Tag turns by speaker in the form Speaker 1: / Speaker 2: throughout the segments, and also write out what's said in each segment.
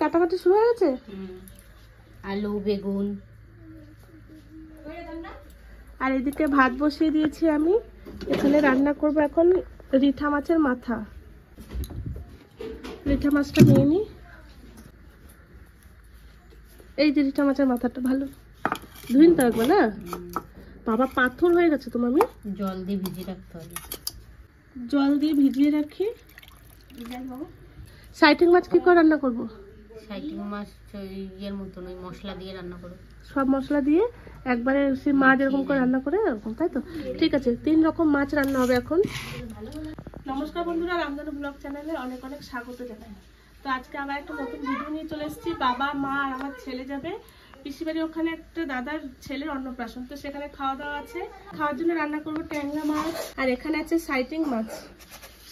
Speaker 1: কাটাকাটি শুরু হয়ে গেছে?
Speaker 2: আলু বেগুন।
Speaker 1: আর এদিকে ভাত বসিয়ে দিয়েছি আমি। এখানে রান্না করব এখন রিঠা মাছের মাথা। রিঠা মাছটা নিয়ে নিই। এই যে রিঠা মাছের মাথাটা ভালো ধুইন থাকবে না বাবা, পাথর হয়ে গেছে তো মামি।
Speaker 2: জল দিয়ে ভিজিয়ে রাখতে হবে।
Speaker 1: জল দিয়ে ভিজিয়ে রাখি। সাইটিং মাছ কি করে রান্না করব?
Speaker 2: সাইটিং মাছ ইয়ের মতন ওই মশলা দিয়ে রান্না করো।
Speaker 1: সব মশলা দিয়ে একবারে সে মাছ এরকম করে রান্না করে এরকম, তাই তো? ঠিক আছে, 3 রকম মাছ রান্না হবে এখন। নমস্কার বন্ধুরা, রামধনু ব্লগ চ্যানেলে অনেক অনেক স্বাগত জানাই। তো আজকে আবার একটা নতুন ভিডিও নিয়ে চলে এসেছি। বাবা মা আর আমার ছেলে যাবে পিসি বাড়ি, ওখানে একটা দাদার ছেলের অন্নপ্রাশন, তো সেখানে খাওয়া দাওয়া আছে। খাওয়ার জন্য রান্না করব ট্যাংরা মাছ, আর এখানে আছে সাইটিং মাছ।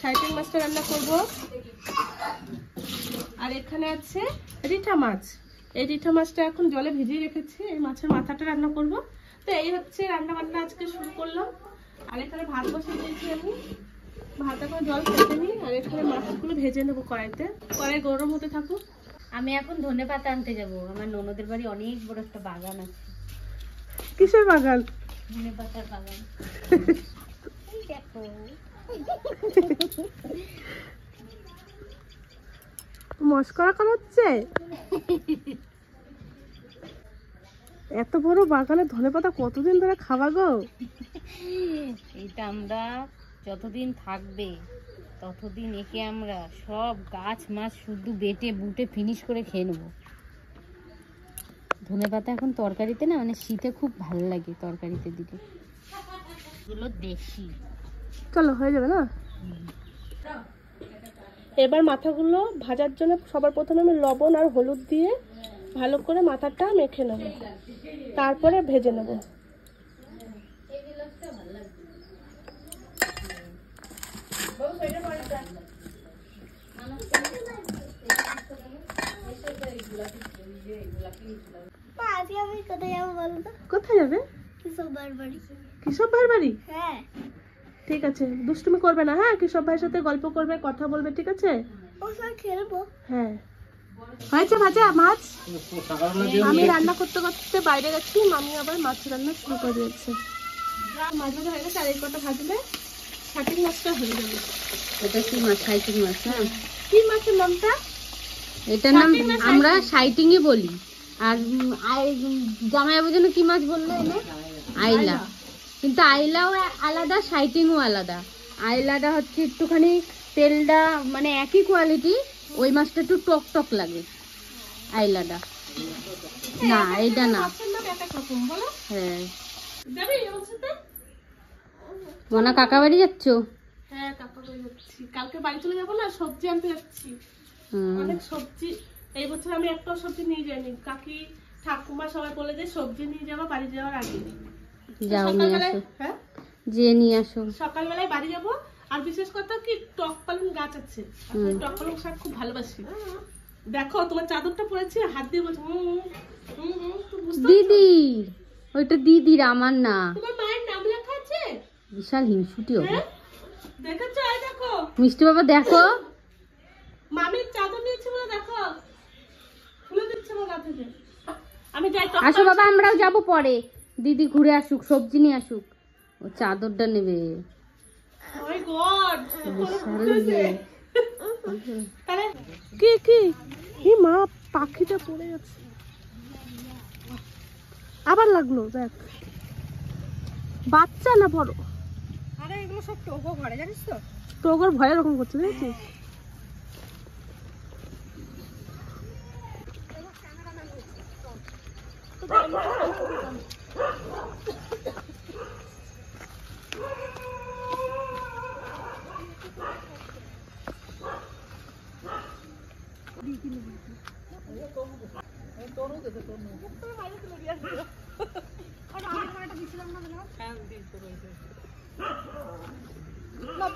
Speaker 1: সাইটিং মাছটা রান্না করব। আর এখানে আছে রিঠা মাছ। এই রিঠা মাছটা এখন জলে ভিজিয়ে রেখেছি, এই মাছের মাথাটা রান্না করব। তো এই হচ্ছে রান্না বান্না আজকে শুরু করলাম। আর এখানে ভাত বসিয়ে দিয়েছি আমি, ভাতটা করে জল খেতে নিই। আর এখানে মাছগুলো ভেজে নেবো কড়াইতে, কড়াই গরম হতে থাকুক।
Speaker 2: আমি এখন ধনেপাতা আনতে যাব। আমার ননদের বাড়ি অনেক বড় একটা বাগান আছে।
Speaker 1: কিসের বাগান?
Speaker 2: ধনেপাতার বাগান। এই দেখো
Speaker 1: মস্করা করা হচ্ছে। এত বড় বাগানে ধনেপাতা কতদিন ধরে খাওয়া গো?
Speaker 2: এইটা আমরা যতদিন থাকবে ততদিন একে আমরা সব গাছ মাছ শুধু বেটে বুটে ফিনিশ করে খেয়ে নেবো। ধনেপাতা এখন তরকারিতে না, মানে শীতে খুব ভালো লাগে তরকারিতে দিলে। এগুলো দেশি।
Speaker 1: চলো হয়ে যাবে না? এবার মাথাগুলো ভাজার জন্য সবার প্রথমে আমি লবণ আর হলুদ দিয়ে ভালো করে মাথাটা মেখে নেব, তারপরে ভেজে নেব। কোথায় যাবে? কিশোর ভাইয়ের বাড়ি? হ্যাঁ। ঠিক আছে, দুষ্টুমি করবে না। হ্যাঁ, কিশোর ভাইয়ের সাথে গল্প করবে, কথা বলবে, ঠিক আছে? খেলবো। হ্যাঁ, হয়েছে ভাজা মাছ। আমি রান্না করতে করতে বাইরে গেছি, মামি আবার মাছ রান্না শুরু করে দিয়েছে। মাছ ভাজা হয়ে গেছে, আর এই কটা ভাজলে সাইটিং মাছটা হয়ে যাবে।
Speaker 2: এটা কি মাছ? সাইটিং মাছ। হ্যাঁ,
Speaker 1: কি মাছের নামটা?
Speaker 2: এটার নাম আমরা সাইটিংই বলি। আর জামাইবাবুর জন্য কি মাছ বললো এনে? আইলা। কিন্তু আইলাও আলাদা, সাইটিংও আলাদা। আইলাটা হচ্ছে একটুখানি তেলটা মানে একই কোয়ালিটি, ওই মাছটা একটু টক টক লাগে আইলাটা। না এইটা না। হ্যাঁ, মনা কাকা বাড়ি যাচ্ছ?
Speaker 1: হ্যাঁ, কাকা বাড়ি যাচ্ছি। কালকে বাড়ি চলে যাবো না, সবজি আনতে যাচ্ছি। অনেক সবজি। এই বছর আমি একটাও সবজি নিয়ে যাইনি। কাকি ঠাকুমা সবাই বলে যে সবজি নিয়ে যাবো বাড়ি যাওয়ার আগে।
Speaker 2: যাও নিয়ে আসো।
Speaker 1: হ্যাঁ,
Speaker 2: যে নিয়ে আসো।
Speaker 1: সকালবেলায় বাড়ি যাবো। আর বিশেষ কথা কি, টক পালং গাছ আছে, টক পালং শাক খুব ভালোবাসি। দেখো তোমার চাদরটা পরেছি, হাত দিয়ে বলছি
Speaker 2: দিদি। ওইটা দিদির, আমার না।
Speaker 1: তোমার মায়ের নাম লেখা আছে।
Speaker 2: বিশাল হিংসুটি হবে।
Speaker 1: দেখেছো? এই দেখো
Speaker 2: মিষ্টি বাবা, দেখো
Speaker 1: মামির চাদর নিয়েছি বলে দেখো খুলে দিচ্ছে আমার গা থেকে। আমি যাই।
Speaker 2: আসো বাবা, আমরাও যাবো পরে। দিদি ঘুরে আসুক, সবজি নিয়ে আসুক, ও চাদরটা নেবে।
Speaker 1: কি কি হি মা, পাখিটা পড়ে গেছে, আবার লাগলো। দেখ, বাচ্চা না বড়? আরে এগুলো সব টোগো ঘরে, জানিস তো? টোগোর ভয় এরকম করছে, দেখছিস?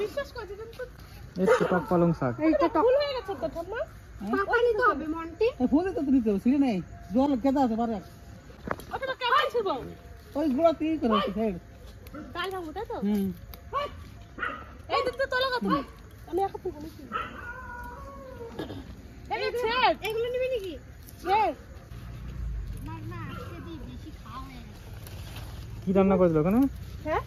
Speaker 1: বিশ্বাস করছি পালং শাক। এইটা ফুল হয়ে গেছে তো ঠাম্মা, পাকা নিতে হবে মন্টি। ফুলে তো দিতে হবে, সিঁড়ি নেই, জল কেদা আছে পারে। ওটা কেমন ছিল? ওই গুড়া তিই করে সাইড কাল ভাঙবো, তাই তো? এই দিকটা তোলা কত? আমি একা তুলবো নাকি? এগুলো নিবি নাকি? ছেড়।
Speaker 3: কি রান্না করেছিল ওখানে?
Speaker 1: হ্যাঁ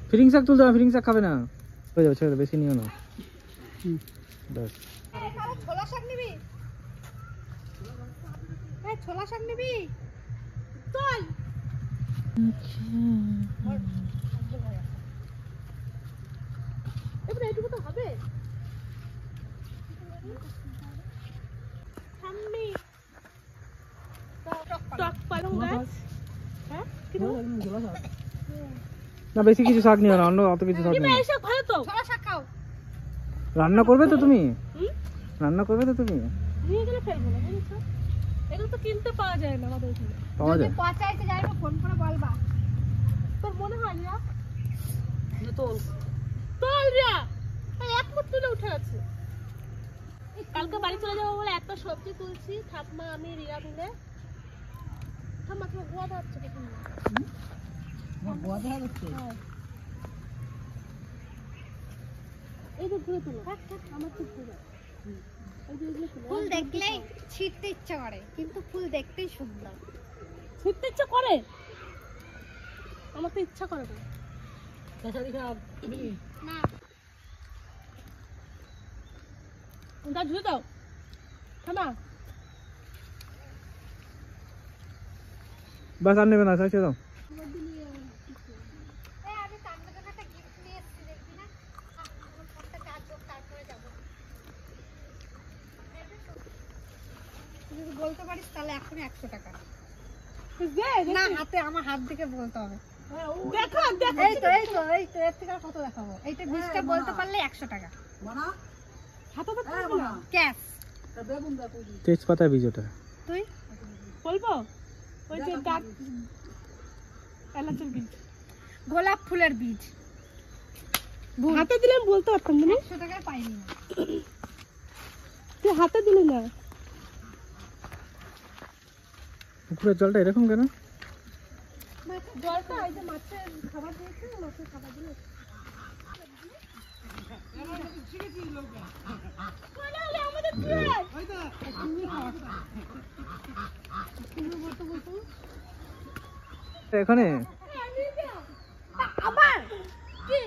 Speaker 3: ফিরিং শাক তুলতে হবে, ফিরিং শাক খাবে না। হয়ে যাবে, ছেড়ে দাও, বেশি নিও না। ব্যাস।
Speaker 1: ছোলা শাক নিবি? ছোলা শাক নিবি? চল। এবারে এইটুকু তো হবে। সামনে টক পালং গাছ। হ্যাঁ কি দেবো?
Speaker 3: না বেশি কিছু শাক নিও না, অন্য অত কিছু শাক
Speaker 1: নিবে
Speaker 3: নিও না।
Speaker 1: এই শাক ভালো তো। ছোলা শাক খাও।
Speaker 3: রান্না করবে তো তুমি?
Speaker 1: হুম?
Speaker 3: রান্না করবে তো তুমি?
Speaker 1: নিয়ে গেলে ফেলবো না, বুঝেছো? এগুলো তো কিনতে পাওয়া যায় না আমাদের এখানে।
Speaker 3: পাওয়া যায়?
Speaker 1: পচাইতে যাইবো, ফোন করে বলবা। তোর মনে হয় রিয়া? তোল রিয়া। এই এক মুঠ তুলে উঠে আছে। কালকে বাড়ি চলে যাবো বলে এত সবজি তুলছি, ঠাকমা আমি রিয়া মিলে। ঠাম্মা তোমার গোয়া ধরছে দেখুন। এই যে ঘুরে তুলো, আমার ঠিক ঘুরে।
Speaker 4: ফুল দেখলেই ছিঁড়তে ইচ্ছা করে, কিন্তু ফুল দেখতেই সুন্দর।
Speaker 1: ছিটতে ইচ্ছা করে? আমার তো ইচ্ছা করে না।
Speaker 4: না
Speaker 1: দা ধুয়ে দাও ঠাম্মা।
Speaker 3: বাস আর নেবে না, ছেড়ে দাও।
Speaker 4: এই আমি তার জন্য একটা গিফট নিয়ে এসেছি, দেখবি না? আমার ফোনটা চার্জ হোক, তারপরে যাবো। তুই যদি বলতে পারিস তাহলে এখনই 100 টাকা। না হাতে, আমার হাত দিকে বলতে হবে।
Speaker 1: দেখো দেখো।
Speaker 4: এই তো এর থেকে আর কত দেখাবো? এইটা বীজটা বলতে পারলে 100 টাকা
Speaker 1: হাতে তো
Speaker 4: ক্যাশ।
Speaker 3: তেজপাতা বীজ ওটা।
Speaker 4: তুই
Speaker 1: বলবো ওই যে ডাক এলাচের বীজ,
Speaker 4: গোলাপ ফুলের বীজ।
Speaker 1: হাতে দিলে আমি বলতে পারতাম না।
Speaker 4: 100 টাকায় পাইনি না।
Speaker 1: তুই হাতে দিলি না।
Speaker 3: পুকুরের জলটা এরকম কেন?
Speaker 1: জলটা এই যে মাছের খাবার দিয়েছে, মাছের খাবার দিলে
Speaker 3: এখানে
Speaker 1: আবার কি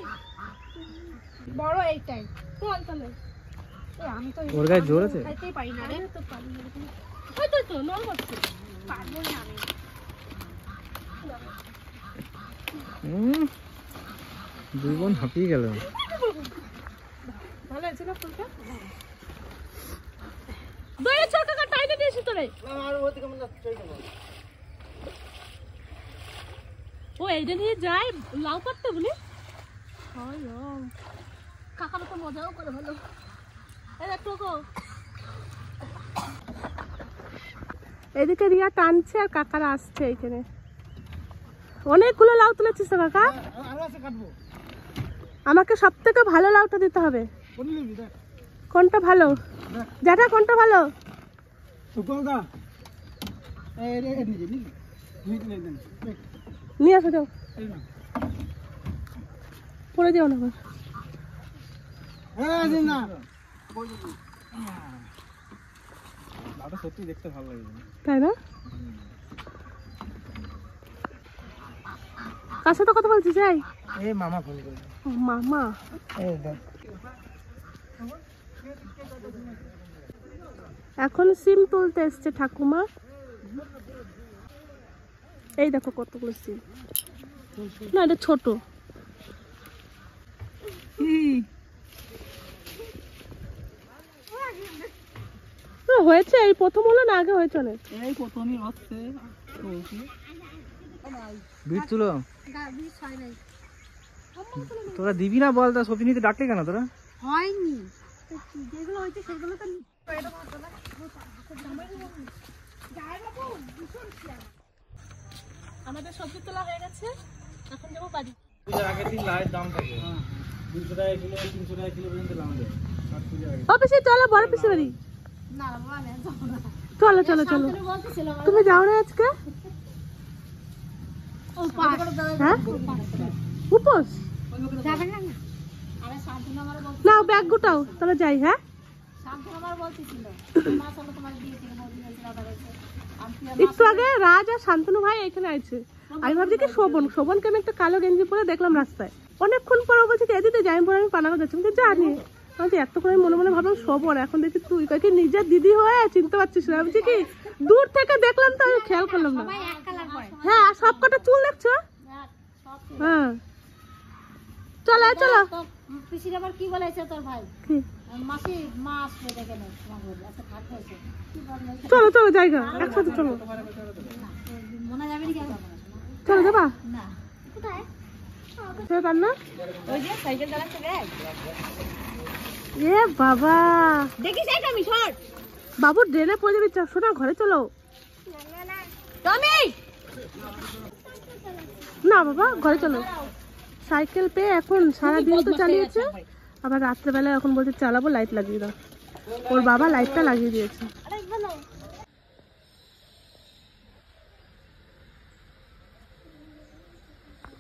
Speaker 4: বড় এইটাই।
Speaker 1: চল চলে।
Speaker 4: আমি তো
Speaker 3: ওর গায়ে জোর আছে?
Speaker 4: খাইতেই পারি না রে।
Speaker 1: তো পারি না। হয়তো তো নল করছে।
Speaker 4: পারবো না আমি।
Speaker 3: দুই বোন হাঁপিয়ে গেল।
Speaker 1: ভালো আছে না ফুলটা? দইয়ের ছোট কাটা টাইতে দিয়েছি তোরে। ও এইটা নিয়ে যায় লাউ কাটতে বলি। হয় কাকারা তো মজাও করে ভালো। এই দেখ টোকো। এদিকে রিয়া টানছে আর কাকারা আসছে এখানে। অনেকগুলো লাউ তুলেছিস তো কাকা? আমাকে সব থেকে ভালো লাউটা দিতে হবে। কোনটা ভালো? যেটা কোনটা ভালো? নিয়ে আসো যাও, পরে যাও না।
Speaker 3: সত্যি দেখতে ভালো লাগে,
Speaker 1: তাই না? কার সাথে কথা বলছিস? যাই
Speaker 3: এই মামা ফোন করে।
Speaker 1: মামা এখন সিম তুলতে এসছে ঠাকুমা। এই দেখো কতগুলো সিম। না এটা ছোট। হয়েছে এই প্রথম হলো না আগে হয়েছে অনেক?
Speaker 3: এই প্রথমই হচ্ছে। বিট তুলো।
Speaker 4: বীজ হয় নাই।
Speaker 3: তোরা দিবি না বল? তা সবজি নিতে ডাকলে কেন তোরা?
Speaker 4: হয়নি। যেগুলো হয়েছে সেগুলো তো
Speaker 1: আমাদের সবজি তোলা হয়ে গেছে, এখন যাবো বাড়ি।
Speaker 3: পূজার আগের দিন লাউয়ের দাম থাকে 200 টাকা কিলো, 300 টাকা কিলো পর্যন্ত লাউ দেয়।
Speaker 1: অফিসে চলো, বড় পিসি বাড়ি।
Speaker 4: না মানে
Speaker 1: চলো চলো চলো। তুমি যাও না আজকে? হ্যাঁ উপোস
Speaker 4: যাবেন না?
Speaker 1: নাও ব্যাগ গোটাও, তাহলে যাই। হ্যাঁ একটু আগে রাজ আর শান্তনু ভাই এখানে আছে। আমি ভাবছি কি শোভনকে আমি একটা কালো গেঞ্জি পরে দেখলাম রাস্তায়, অনেকক্ষণ পরে বলছি এদিকে যাই, পরে আমি পানাগো যাচ্ছি, আমি জানি আমি এতক্ষণ আমি মনে মনে ভাবলাম শোভন, এখন দেখি তুই কাকে নিজের দিদি হয়ে চিনতে পারছিস না। আমি কি দূর থেকে দেখলাম তো আমি খেয়াল করলাম না। হ্যাঁ সব কটা চুল দেখছো? হ্যাঁ চলো চলো।
Speaker 2: পিসির আবার কি বলেছে তোর ভাই?
Speaker 1: কি?
Speaker 2: মাসি মা আসবে দেখে না, একটা খাট হয়েছে।
Speaker 1: চলো চলো জায়গা একসাথে চলো।
Speaker 2: মনে যাবে কি?
Speaker 1: চলো যাবা
Speaker 2: না কোথায়?
Speaker 1: রান্না
Speaker 2: ওই যে সাইকেল চালাচ্ছে দেখ।
Speaker 1: এ বাবা
Speaker 2: দেখিস এটা আমি সর।
Speaker 1: বাবু ড্রেনে পড়ে যাবি, শোনা ঘরে চলো।
Speaker 2: টমি
Speaker 1: না বাবা ঘরে চলো। সাইকেল পেয়ে এখন সারাদিন তো চালিয়েছে, আবার রাত্রেবেলা এখন বলছে চালাবো, লাইট লাগিয়ে দাও। ওর বাবা লাইটটা লাগিয়ে দিয়েছে।